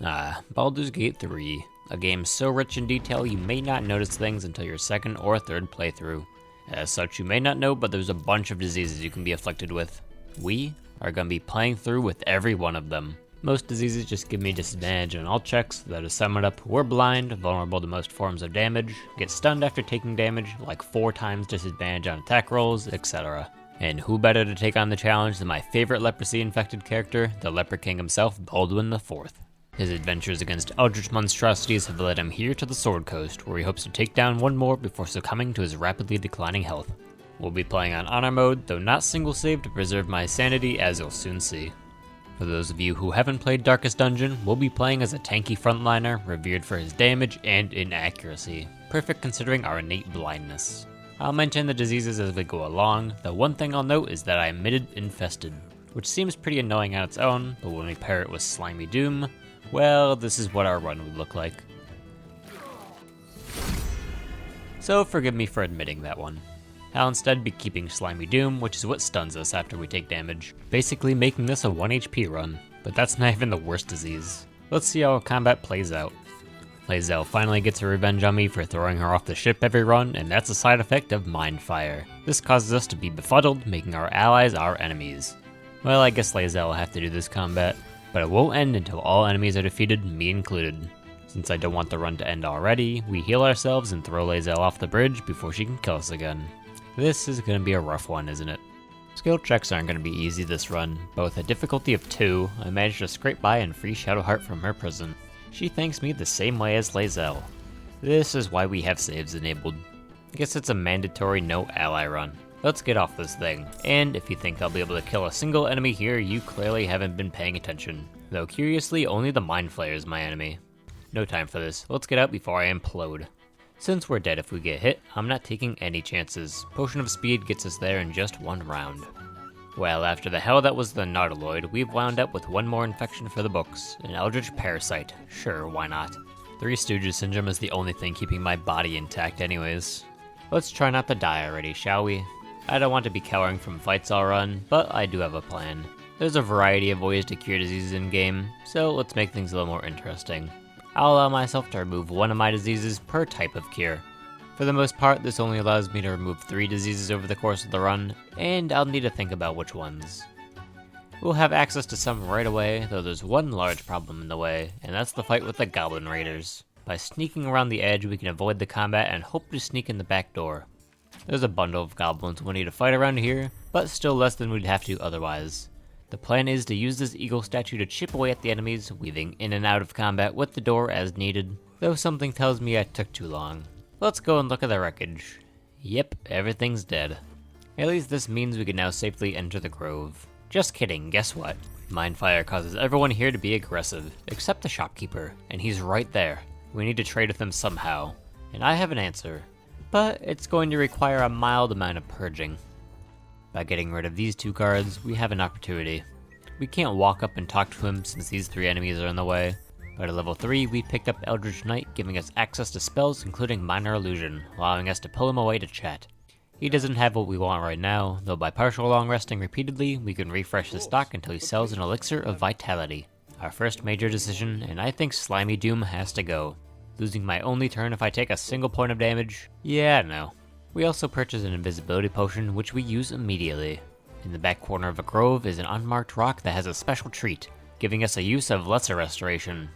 Baldur's Gate 3, a game so rich in detail you may not notice things until your second or third playthrough. As such, you may not know, but there's a bunch of diseases you can be afflicted with. We are going to be playing through with every one of them. Most diseases just give me disadvantage on all checks, that to sum it up, we're blind, vulnerable to most forms of damage, get stunned after taking damage, like 4 times disadvantage on attack rolls, etc. And who better to take on the challenge than my favorite leprosy-infected character, the Leper King himself, Baldwin IV. His adventures against eldritch monstrosities have led him here to the Sword Coast, where he hopes to take down one more before succumbing to his rapidly declining health. We'll be playing on honor mode, though not single save to preserve my sanity, as you'll soon see. For those of you who haven't played Darkest Dungeon, we'll be playing as a tanky frontliner, revered for his damage and inaccuracy, perfect considering our innate blindness. I'll mention the diseases as we go along, though one thing I'll note is that I am Midden infested, which seems pretty annoying on its own, but when we pair it with Slimy Doom, well, this is what our run would look like. So forgive me for admitting that one. I'll instead be keeping Slimy Doom, which is what stuns us after we take damage, basically making this a 1 HP run, but that's not even the worst disease. Let's see how combat plays out. Lae'zel finally gets her revenge on me for throwing her off the ship every run, and that's a side effect of Mind Fire. This causes us to be befuddled, making our allies our enemies. Well, I guess Lae'zel will have to do this combat, but it won't end until all enemies are defeated, me included. Since I don't want the run to end already, we heal ourselves and throw Lae'zel off the bridge before she can kill us again. This is going to be a rough one, isn't it? Skill checks aren't going to be easy this run, but with a difficulty of 2, I managed to scrape by and free Shadowheart from her prison. She thanks me the same way as Lae'zel. This is why we have saves enabled. I guess it's a mandatory no ally run. Let's get off this thing, and if you think I'll be able to kill a single enemy here, you clearly haven't been paying attention. Though curiously, only the Mind Flayer is my enemy. No time for this, let's get out before I implode. Since we're dead if we get hit, I'm not taking any chances. Potion of Speed gets us there in just 1 round. Well, after the hell that was the Nautiloid, we've wound up with 1 more infection for the books. An Eldritch Parasite. Sure, why not? Three Stooges syndrome is the only thing keeping my body intact anyways. Let's try not to die already, shall we? I don't want to be cowering from fights all run, but I do have a plan. There's a variety of ways to cure diseases in-game, so let's make things a little more interesting. I'll allow myself to remove 1 of my diseases per type of cure. For the most part, this only allows me to remove 3 diseases over the course of the run, and I'll need to think about which ones. We'll have access to some right away, though there's one large problem in the way, and that's the fight with the Goblin Raiders. By sneaking around the edge, we can avoid the combat and hope to sneak in the back door. There's a bundle of goblins we need to fight around here, but still less than we'd have to otherwise. The plan is to use this eagle statue to chip away at the enemies, weaving in and out of combat with the door as needed, though something tells me I took too long. Let's go and look at the wreckage. Yep, everything's dead. At least this means we can now safely enter the grove. Just kidding, guess what? Mind Fire causes everyone here to be aggressive, except the shopkeeper, and he's right there. We need to trade with him somehow, and I have an answer. But it's going to require a mild amount of purging. By getting rid of these 2 guards, we have an opportunity. We can't walk up and talk to him since these 3 enemies are in the way, but at level 3 we picked up Eldritch Knight, giving us access to spells including Minor Illusion, allowing us to pull him away to chat. He doesn't have what we want right now, though by partial long resting repeatedly, we can refresh the stock until he sells an Elixir of Vitality. Our first major decision, and I think Slimy Doom has to go. Losing my only turn if I take a single point of damage? Yeah, no. We also purchase an invisibility potion, which we use immediately. In the back corner of a grove is an unmarked rock that has a special treat, giving us a use of Lesser Restoration.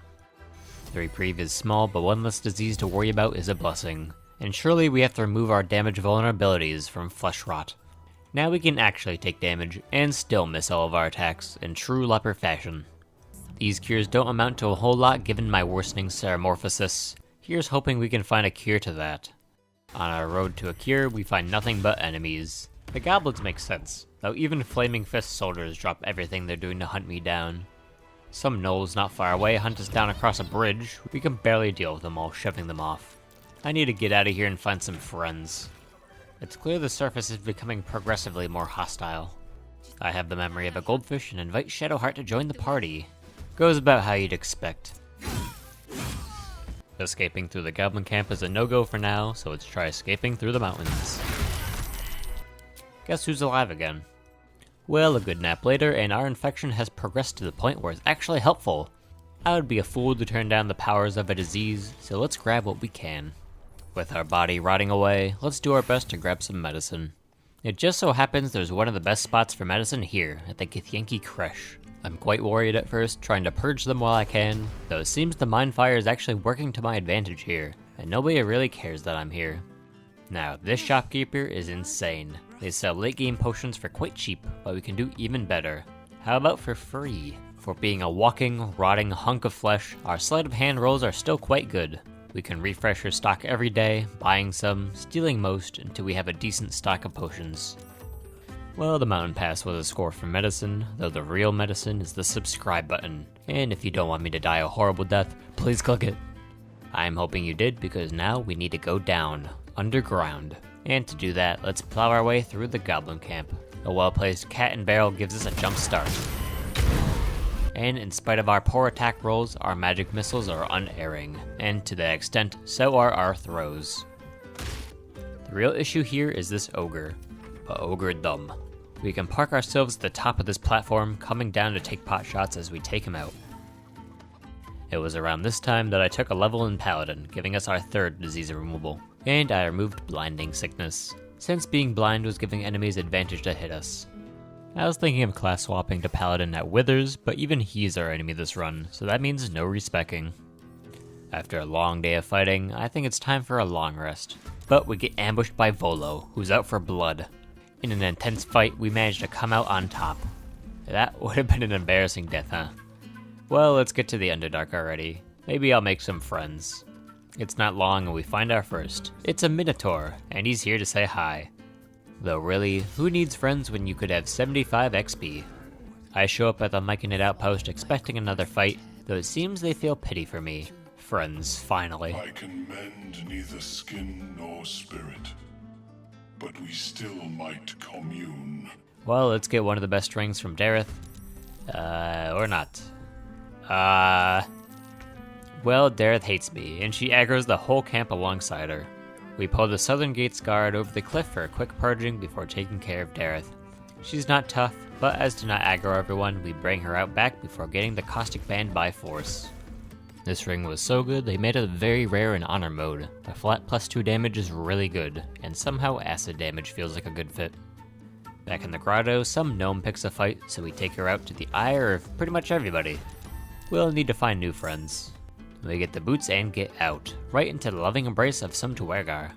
The reprieve is small, but 1 less disease to worry about is a blessing. And surely we have to remove our damage vulnerabilities from Flesh Rot. Now we can actually take damage, and still miss all of our attacks, in true leper fashion. These cures don't amount to a whole lot given my worsening Ceramorphosis. Here's hoping we can find a cure to that. On our road to a cure, we find nothing but enemies. The goblins make sense, though even Flaming Fist soldiers drop everything they're doing to hunt me down. Some gnolls not far away hunt us down across a bridge. We can barely deal with them all, shoving them off. I need to get out of here and find some friends. It's clear the surface is becoming progressively more hostile. I have the memory of a goldfish and invite Shadowheart to join the party. Goes about how you'd expect. Escaping through the goblin camp is a no-go for now, so let's try escaping through the mountains. Guess who's alive again? Well, a good nap later, and our infection has progressed to the point where it's actually helpful. I would be a fool to turn down the powers of a disease, so let's grab what we can. With our body rotting away, let's do our best to grab some medicine. It just so happens there's one of the best spots for medicine here, at the Githyanki Creche. I'm quite worried at first, trying to purge them while I can, though it seems the Mind Fire is actually working to my advantage here, and nobody really cares that I'm here. Now, this shopkeeper is insane. They sell late game potions for quite cheap, but we can do even better. How about for free? For being a walking, rotting hunk of flesh, our sleight of hand rolls are still quite good. We can refresh our stock every day, buying some, stealing most, until we have a decent stock of potions. Well, the mountain pass was a score for medicine, though the real medicine is the subscribe button. And if you don't want me to die a horrible death, please click it. I'm hoping you did, because now we need to go down, underground. And to do that, let's plow our way through the goblin camp. A well-placed cat and barrel gives us a jump start. And in spite of our poor attack rolls, our magic missiles are unerring. And to that extent, so are our throws. The real issue here is this ogre. But ogre dumb. We can park ourselves at the top of this platform, coming down to take pot shots as we take him out. It was around this time that I took a level in Paladin, giving us our third disease removal. And I removed Blinding Sickness, since being blind was giving enemies advantage to hit us. I was thinking of class swapping to Paladin at Withers, but even he's our enemy this run, so that means no respecking. After a long day of fighting, I think it's time for a long rest. But we get ambushed by Volo, who's out for blood. In an intense fight, we managed to come out on top. That would have been an embarrassing death, huh? Well, let's get to the Underdark already. Maybe I'll make some friends. It's not long and we find our first. It's a Minotaur, and he's here to say hi. Though really, who needs friends when you could have 75 XP? I show up at the Myconid outpost expecting another fight, though it seems they feel pity for me. Friends, finally. I can mend neither skin nor spirit, but we still might commune. Well, let's get one of the best rings from Dareth. Or not. Well, Dareth hates me, and she aggroes the whole camp alongside her. We pull the Southern Gates guard over the cliff for a quick purging before taking care of Dareth. She's not tough, but as to not aggro everyone, we bring her out back before getting the Caustic Band by force. This ring was so good, they made it very rare in honor mode. The flat +2 damage is really good, and somehow acid damage feels like a good fit. Back in the grotto, some gnome picks a fight, so we take her out to the ire of pretty much everybody. We'll need to find new friends. We get the boots and get out, right into the loving embrace of some Duergar.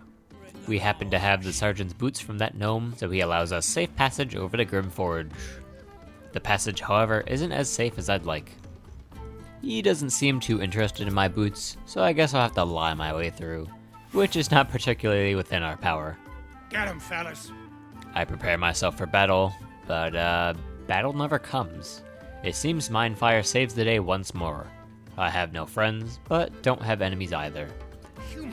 We happen to have the sergeant's boots from that gnome, so he allows us safe passage over to Grim Forge. The passage, however, isn't as safe as I'd like. He doesn't seem too interested in my boots, so I guess I'll have to lie my way through, which is not particularly within our power. Get him, fellas. I prepare myself for battle, but battle never comes. It seems Mindfire saves the day once more. I have no friends, but don't have enemies either.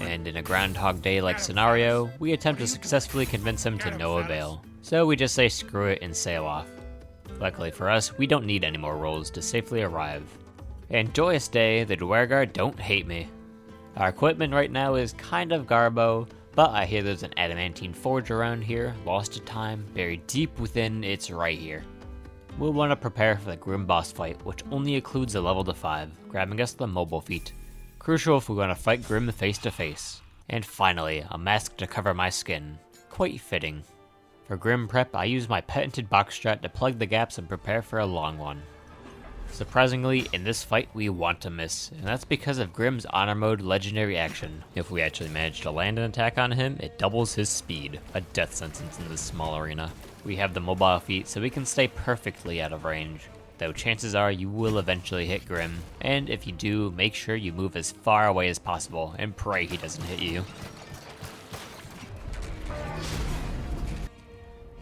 And in a Groundhog Day-like scenario, we attempt to successfully convince him to no avail. So we just say screw it and sail off. Luckily for us, we don't need any more rolls to safely arrive. And joyous day, the Duergar don't hate me. Our equipment right now is kind of garbo, but I hear there's an adamantine forge around here, lost to time, buried deep within, it's right here. We'll want to prepare for the Grim boss fight, which only includes a level to 5, grabbing us the mobile feat. Crucial if we want to fight Grim face to face. And finally, a mask to cover my skin. Quite fitting. For Grim prep, I use my patented box strat to plug the gaps and prepare for a long one. Surprisingly, in this fight we want to miss, and that's because of Grim's honor mode legendary action. If we actually manage to land an attack on him, it doubles his speed, a death sentence in this small arena. We have the mobile feat so we can stay perfectly out of range, though chances are you will eventually hit Grim, and if you do, make sure you move as far away as possible and pray he doesn't hit you.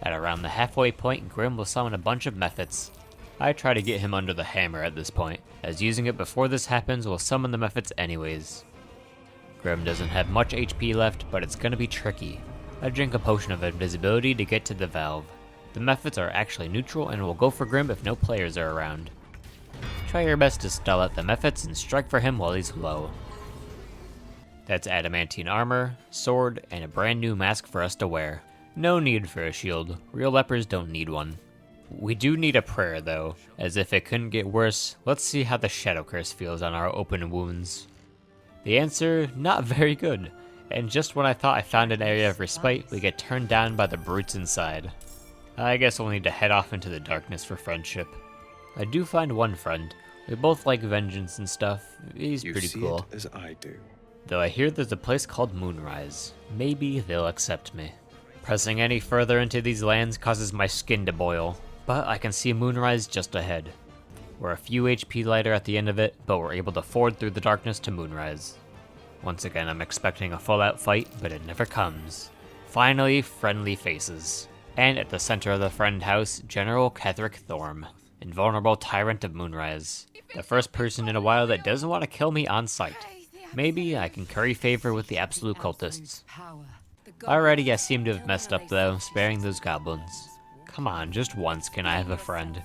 At around the halfway point, Grim will summon a bunch of Mephits. I try to get him under the hammer at this point, as using it before this happens will summon the Mephits anyways. Grim doesn't have much HP left, but it's gonna be tricky. I drink a potion of invisibility to get to the valve. The Mephits are actually neutral and will go for Grim if no players are around. Try your best to stall out the Mephits and strike for him while he's low. That's adamantine armor, sword, and a brand new mask for us to wear. No need for a shield, real lepers don't need one. We do need a prayer though, as if it couldn't get worse, let's see how the Shadow Curse feels on our open wounds. The answer, not very good, and just when I thought I found an area of respite, we get turned down by the brutes inside. I guess we'll need to head off into the darkness for friendship. I do find one friend. We both like vengeance and stuff. He's pretty cool. As I do. Though I hear there's a place called Moonrise. Maybe they'll accept me. Pressing any further into these lands causes my skin to boil, but I can see Moonrise just ahead. We're a few HP lighter at the end of it, but we're able to ford through the darkness to Moonrise. Once again, I'm expecting a full-out fight, but it never comes. Finally, friendly faces. And at the center of the friend house, General Ketherick Thorm, invulnerable tyrant of Moonrise. The first person in a while that doesn't want to kill me on sight. Maybe I can curry favor with the absolute cultists. Already I seem to have messed up though, sparing those goblins. Come on, just once can I have a friend.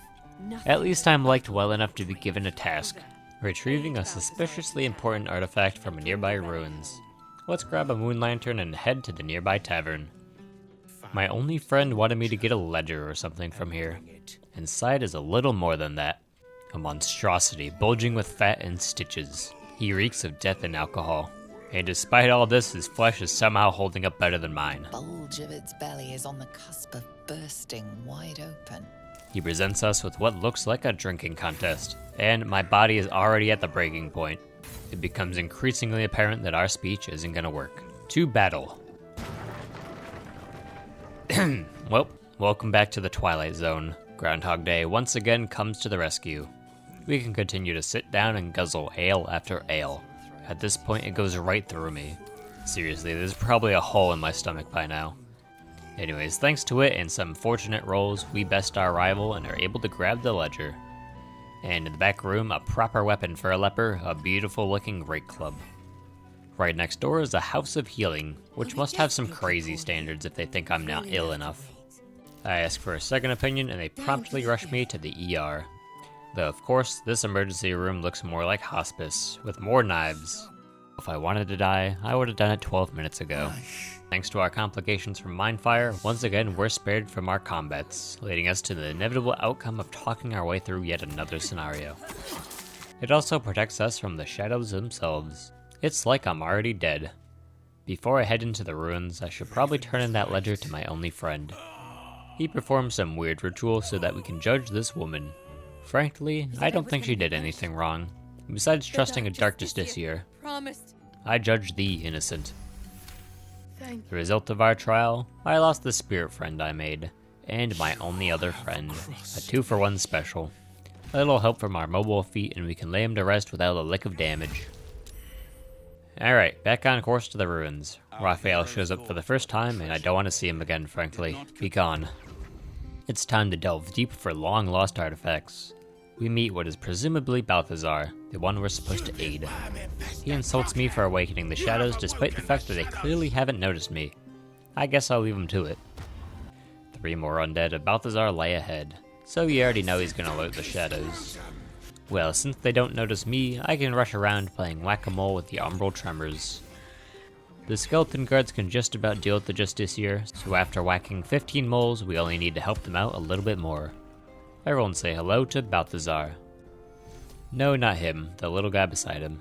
At least I'm liked well enough to be given a task. Retrieving a suspiciously important artifact from nearby ruins. Let's grab a moon lantern and head to the nearby tavern. My only friend wanted me to get a ledger or something from here. Inside is a little more than that. A monstrosity bulging with fat and stitches. He reeks of death and alcohol. And despite all this, his flesh is somehow holding up better than mine. The bulge of its belly is on the cusp of bursting wide open. He presents us with what looks like a drinking contest, and my body is already at the breaking point. It becomes increasingly apparent that our speech isn't gonna work. To battle. Well, welcome back to the Twilight Zone. Groundhog Day once again comes to the rescue. We can continue to sit down and guzzle ale after ale. At this point, it goes right through me. Seriously, there's probably a hole in my stomach by now. Anyways, thanks to it and some fortunate rolls, we best our rival and are able to grab the ledger. And in the back room, a proper weapon for a leper, a beautiful looking rake club. Right next door is a House of Healing, which must have some crazy standards if they think I'm not ill enough. I ask for a second opinion and they promptly rush me to the ER. Though of course, this emergency room looks more like hospice, with more knives. If I wanted to die, I would have done it 12 minutes ago. Thanks to our complications from Mindfire, once again we're spared from our combats, leading us to the inevitable outcome of talking our way through yet another scenario. It also protects us from the shadows themselves. It's like I'm already dead. Before I head into the ruins, I should probably turn in that ledger to my only friend. He performed some weird ritual so that we can judge this woman. Frankly, I don't think she did anything wrong, besides trusting a dark justiciar. I judge the innocent. The result of our trial, I lost the spirit friend I made, and my only other friend, a 2-for-1 special. A little help from our mobile feet and we can lay him to rest without a lick of damage. Alright, back on course to the ruins. Raphael shows up for the first time, and I don't want to see him again, frankly. Be gone. It's time to delve deep for long-lost artifacts. We meet what is presumably Balthazar, the one we're supposed to aid. He insults me for awakening the shadows despite the fact that they clearly haven't noticed me. I guess I'll leave him to it. 3 more undead of Balthazar lay ahead, so you already know he's gonna alert the shadows. Well, since they don't notice me, I can rush around playing whack-a-mole with the umbral tremors. The skeleton guards can just about deal with the Justiciar, so after whacking 15 moles, we only need to help them out a little bit more. Everyone say hello to Balthazar. No, not him, the little guy beside him.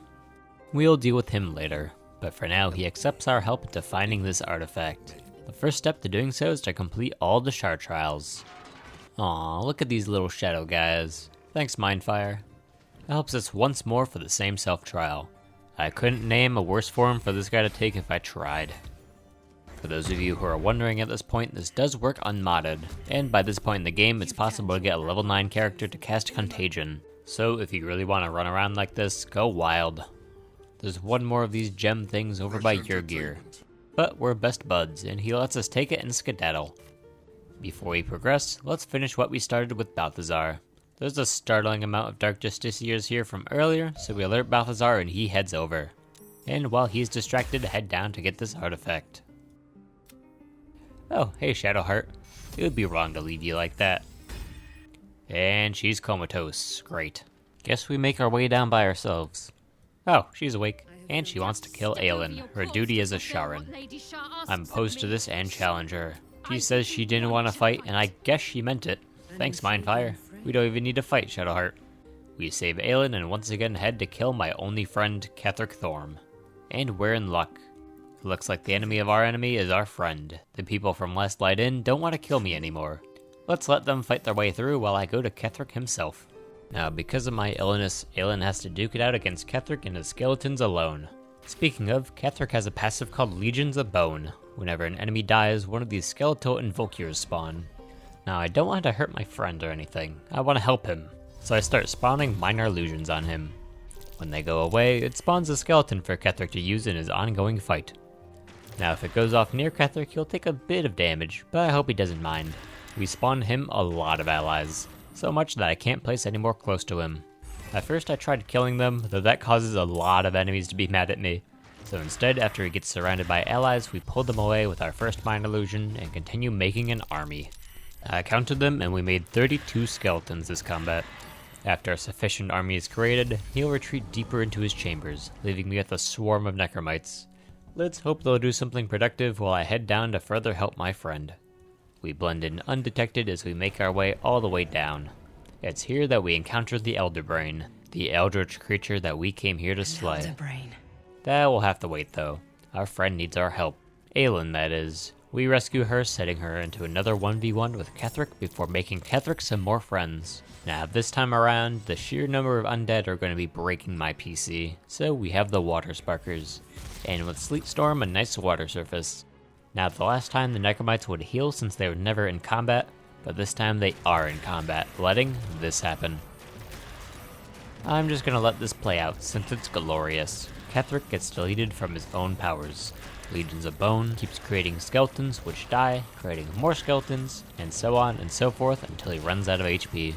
We'll deal with him later, but for now he accepts our help into finding this artifact. The first step to doing so is to complete all the shard trials. Aw, look at these little shadow guys. Thanks, Mindfire. It helps us once more for the same self-trial. I couldn't name a worse form for this guy to take if I tried. For those of you who are wondering at this point, this does work unmodded, and by this point in the game it's possible to get a level 9 character to cast Contagion, so if you really want to run around like this, go wild. There's one more of these gem things over by your gear, but we're best buds and he lets us take it and skedaddle. Before we progress, let's finish what we started with Balthazar. There's a startling amount of Dark Justiciars here from earlier, so we alert Balthazar and he heads over. And while he's distracted, head down to get this artifact. Oh, hey Shadowheart. It would be wrong to leave you like that. And she's comatose. Great. Guess we make our way down by ourselves. Oh, she's awake. And she wants to kill Aelin, her duty as a Sharan. I'm opposed to this and challenge her. She says she didn't want to fight, and I guess she meant it. Thanks, Mindfire. We don't even need to fight, Shadowheart. We save Aelin and once again head to kill my only friend, Ketheric Thorm. And we're in luck. It looks like the enemy of our enemy is our friend. The people from Last Light Inn don't want to kill me anymore. Let's let them fight their way through while I go to Ketheric himself. Now, because of my illness, Aelin has to duke it out against Ketheric and his skeletons alone. Speaking of, Ketheric has a passive called Legions of Bone. Whenever an enemy dies, one of these skeletal invokers spawn. Now, I don't want to hurt my friend or anything. I want to help him. So I start spawning minor illusions on him. When they go away, it spawns a skeleton for Ketheric to use in his ongoing fight. Now, if it goes off near Ketheric, he'll take a bit of damage, but I hope he doesn't mind. We spawn him a lot of allies. So much that I can't place any more close to him. At first I tried killing them, though that causes a lot of enemies to be mad at me. So instead, after he gets surrounded by allies, we pull them away with our first mind illusion and continue making an army. I counted them and we made 32 skeletons this combat. After a sufficient army is created, he'll retreat deeper into his chambers, leaving me with a swarm of necromites. Let's hope they'll do something productive while I head down to further help my friend. We blend in undetected as we make our way all the way down. It's here that we encounter the Elder Brain, the eldritch creature that we came here to slay. Elder Brain. That will have to wait though. Our friend needs our help. Aelin, that is. We rescue her, setting her into another 1v1 with Ketheric before making Ketheric some more friends. Now this time around, the sheer number of undead are going to be breaking my PC, so we have the Water Sparkers. And with Sleet Storm, a nice water surface. Now the last time the Necromites would heal since they were never in combat, but this time they are in combat, letting this happen. I'm just gonna let this play out since it's glorious. Ketheric gets deleted from his own powers. Legions of Bone keeps creating skeletons which die, creating more skeletons, and so on and so forth until he runs out of HP.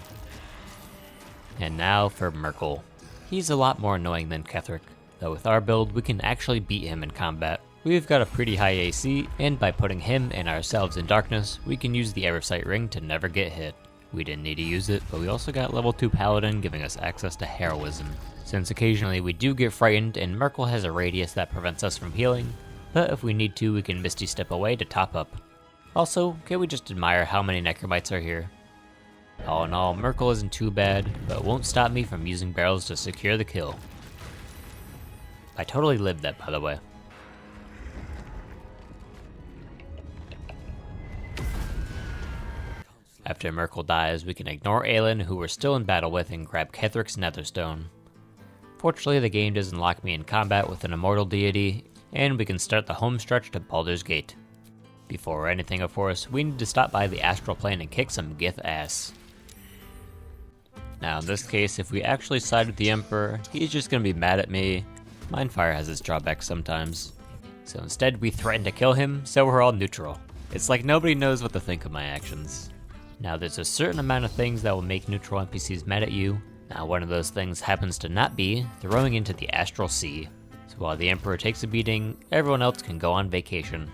And now for Myrkul. He's a lot more annoying than Ketheric, though with our build we can actually beat him in combat. We've got a pretty high AC, and by putting him and ourselves in darkness, we can use the Eversight Ring to never get hit. We didn't need to use it, but we also got level 2 Paladin giving us access to Heroism. Since occasionally we do get frightened, and Myrkul has a radius that prevents us from healing, but if we need to, we can Misty Step away to top up. Also, can we just admire how many Necromites are here? All in all, Myrkul isn't too bad, but it won't stop me from using barrels to secure the kill. I totally lived that, by the way. After Myrkul dies, we can ignore Aelin, who we're still in battle with, and grab Ketheric's Netherstone. Fortunately, the game doesn't lock me in combat with an immortal deity, and we can start the home stretch to Baldur's Gate. Before anything, of course, we need to stop by the Astral Plane and kick some Gith ass. Now in this case, if we actually side with the Emperor, he's just gonna be mad at me. Mindfire has its drawbacks sometimes. So instead, we threaten to kill him, so we're all neutral. It's like nobody knows what to think of my actions. Now there's a certain amount of things that will make neutral NPCs mad at you. Now one of those things happens to not be throwing into the Astral Sea. So while the Emperor takes a beating, everyone else can go on vacation.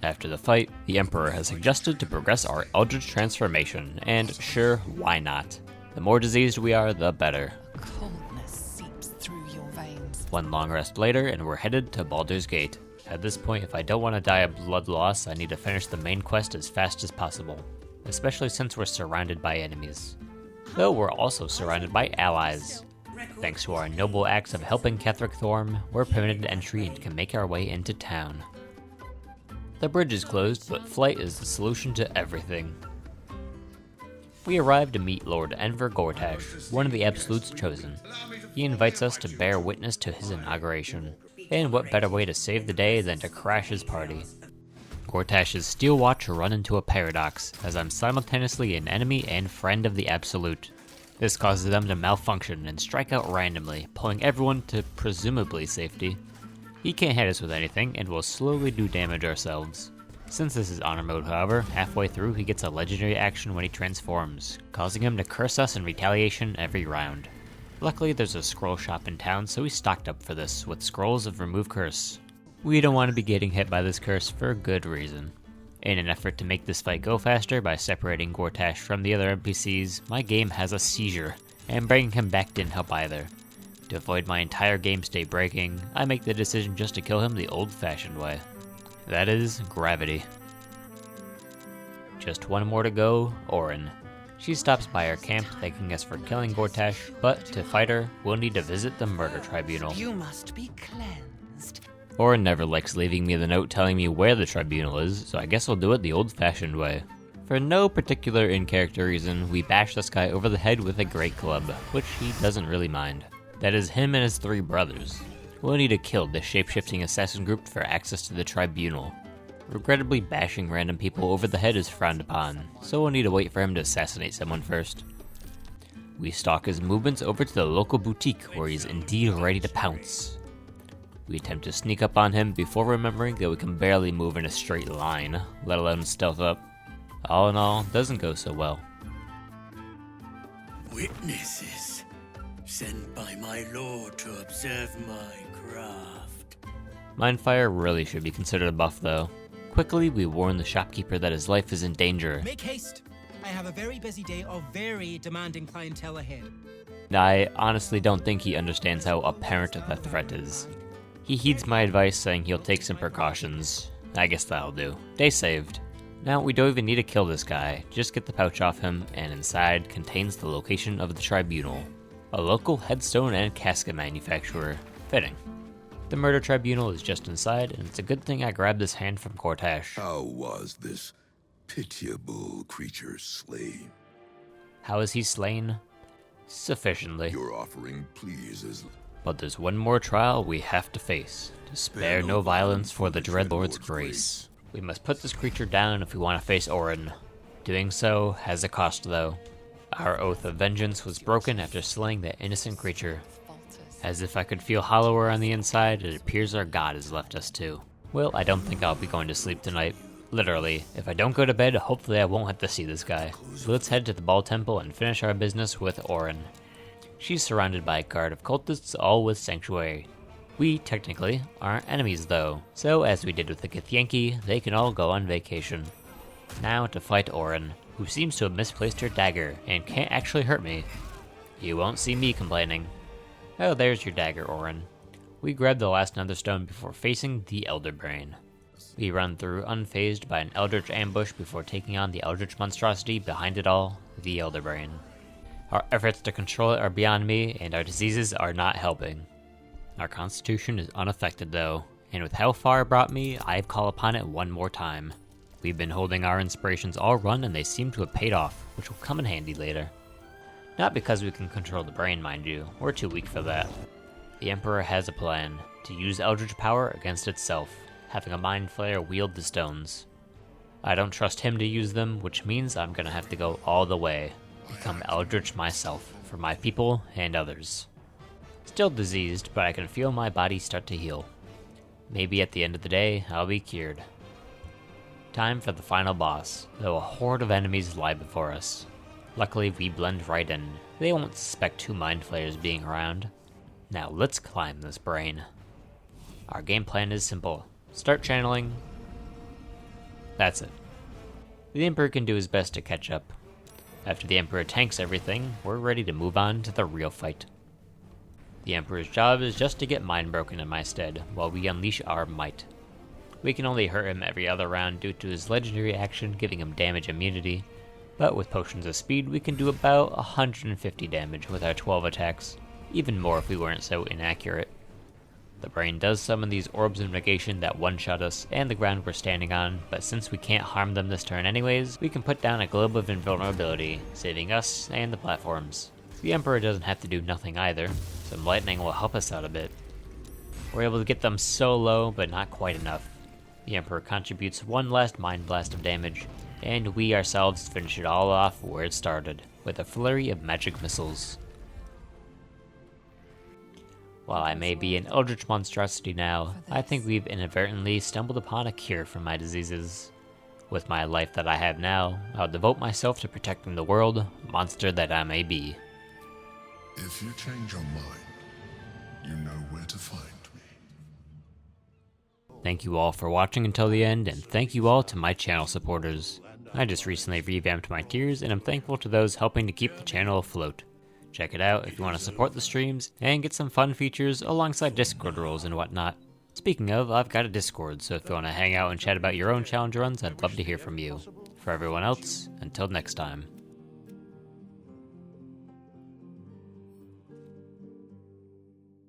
After the fight, the Emperor has suggested to progress our Eldritch transformation, and sure, why not? The more diseased we are, the better. Coldness seeps through your veins. One long rest later, and we're headed to Baldur's Gate. At this point, if I don't want to die of blood loss, I need to finish the main quest as fast as possible, especially since we're surrounded by enemies. Though we're also surrounded by allies. Thanks to our noble acts of helping Ketheric Thorm, we're permitted entry and can make our way into town. The bridge is closed, but flight is the solution to everything. We arrive to meet Lord Enver Gortash, one of the Absolutes chosen. He invites us to bear witness to his inauguration, and what better way to save the day than to crash his party. Gortash's Steel Watch run into a paradox, as I'm simultaneously an enemy and friend of the Absolute. This causes them to malfunction and strike out randomly, pulling everyone to presumably safety. He can't hit us with anything, and we'll slowly do damage ourselves. Since this is honor mode, however, halfway through he gets a legendary action when he transforms, causing him to curse us in retaliation every round. Luckily there's a scroll shop in town, so we stocked up for this with scrolls of Remove Curse. We don't want to be getting hit by this curse for good reason. In an effort to make this fight go faster by separating Gortash from the other NPCs, my game has a seizure, and bringing him back didn't help either. To avoid my entire game state breaking, I make the decision just to kill him the old-fashioned way. That is, gravity. Just one more to go, Orin. She stops by our camp, thanking us for killing Gortash, but to fight her, we'll need to visit the murder tribunal. You must be cleansed. Orin never likes leaving me the note telling me where the tribunal is, so I guess I'll do it the old-fashioned way. For no particular in-character reason, we bash this guy over the head with a great club, which he doesn't really mind. That is him and his 3 brothers. We'll need to kill this shape-shifting assassin group for access to the tribunal. Regrettably, bashing random people over the head is frowned upon, so we'll need to wait for him to assassinate someone first. We stalk his movements over to the local boutique where he's indeed ready to pounce. We attempt to sneak up on him before remembering that we can barely move in a straight line, let alone stealth up. All in all, doesn't go so well. Witnesses, sent by my lord to observe my craft. Mindfire really should be considered a buff though. Quickly, we warn the shopkeeper that his life is in danger. Make haste! I have a very busy day of very demanding clientele ahead. I honestly don't think he understands how apparent the threat is. He heeds my advice, saying he'll take some precautions. I guess that'll do. Day saved. Now, we don't even need to kill this guy, just get the pouch off him, and inside contains the location of the tribunal. A local headstone and casket manufacturer. Fitting. The murder tribunal is just inside, and it's a good thing I grabbed this hand from Gortash. How was this pitiable creature slain? How is he slain? Sufficiently. Your offering pleases. But there's one more trial we have to face, to spare no violence for the Dreadlord's grace. We must put this creature down if we want to face Orin. Doing so has a cost though. Our oath of vengeance was broken after slaying that innocent creature. As if I could feel hollower on the inside, it appears our god has left us too. Well, I don't think I'll be going to sleep tonight. Literally, if I don't go to bed, hopefully I won't have to see this guy. So let's head to the Ball Temple and finish our business with Orin. She's surrounded by a guard of cultists, all with sanctuary. We, technically, aren't enemies though, so as we did with the Githyanki, they can all go on vacation. Now to fight Orin, who seems to have misplaced her dagger and can't actually hurt me. You won't see me complaining. Oh, there's your dagger, Orin. We grab the last Netherstone before facing the Elder Brain. We run through unfazed by an Eldritch ambush before taking on the Eldritch monstrosity behind it all, the Elder Brain. Our efforts to control it are beyond me, and our diseases are not helping. Our constitution is unaffected though, and with how far it brought me, I call upon it one more time. We've been holding our inspirations all run and they seem to have paid off, which will come in handy later. Not because we can control the brain, mind you, we're too weak for that. The Emperor has a plan, to use Eldritch power against itself, having a Mind Flayer wield the stones. I don't trust him to use them, which means I'm gonna have to go all the way, become Eldritch myself, for my people and others. Still diseased, but I can feel my body start to heal. Maybe at the end of the day, I'll be cured. Time for the final boss, though a horde of enemies lie before us. Luckily, we blend right in. They won't suspect 2 Mind Flayers being around. Now let's climb this brain. Our game plan is simple. Start channeling. That's it. The Emperor can do his best to catch up. After the Emperor tanks everything, we're ready to move on to the real fight. The Emperor's job is just to get mind broken in my stead, while we unleash our might. We can only hurt him every other round due to his legendary action giving him damage immunity, but with potions of speed we can do about 150 damage with our 12 attacks, even more if we weren't so inaccurate. The brain does summon these orbs of negation that one-shot us and the ground we're standing on, but since we can't harm them this turn anyways, we can put down a globe of invulnerability, saving us and the platforms. The Emperor doesn't have to do nothing either. Some lightning will help us out a bit. We're able to get them so low, but not quite enough. The Emperor contributes one last Mind Blast of damage, and we ourselves finish it all off where it started, with a flurry of magic missiles. While I may be an Eldritch monstrosity now, I think we've inadvertently stumbled upon a cure for my diseases. With my life that I have now, I'll devote myself to protecting the world, monster that I may be. If you change your mind, you know where to find me. Thank you all for watching until the end, and thank you all to my channel supporters. I just recently revamped my tiers, and I'm thankful to those helping to keep the channel afloat. Check it out if you want to support the streams, and get some fun features alongside Discord roles and whatnot. Speaking of, I've got a Discord, so if you want to hang out and chat about your own challenge runs, I'd love to hear from you. For everyone else, until next time.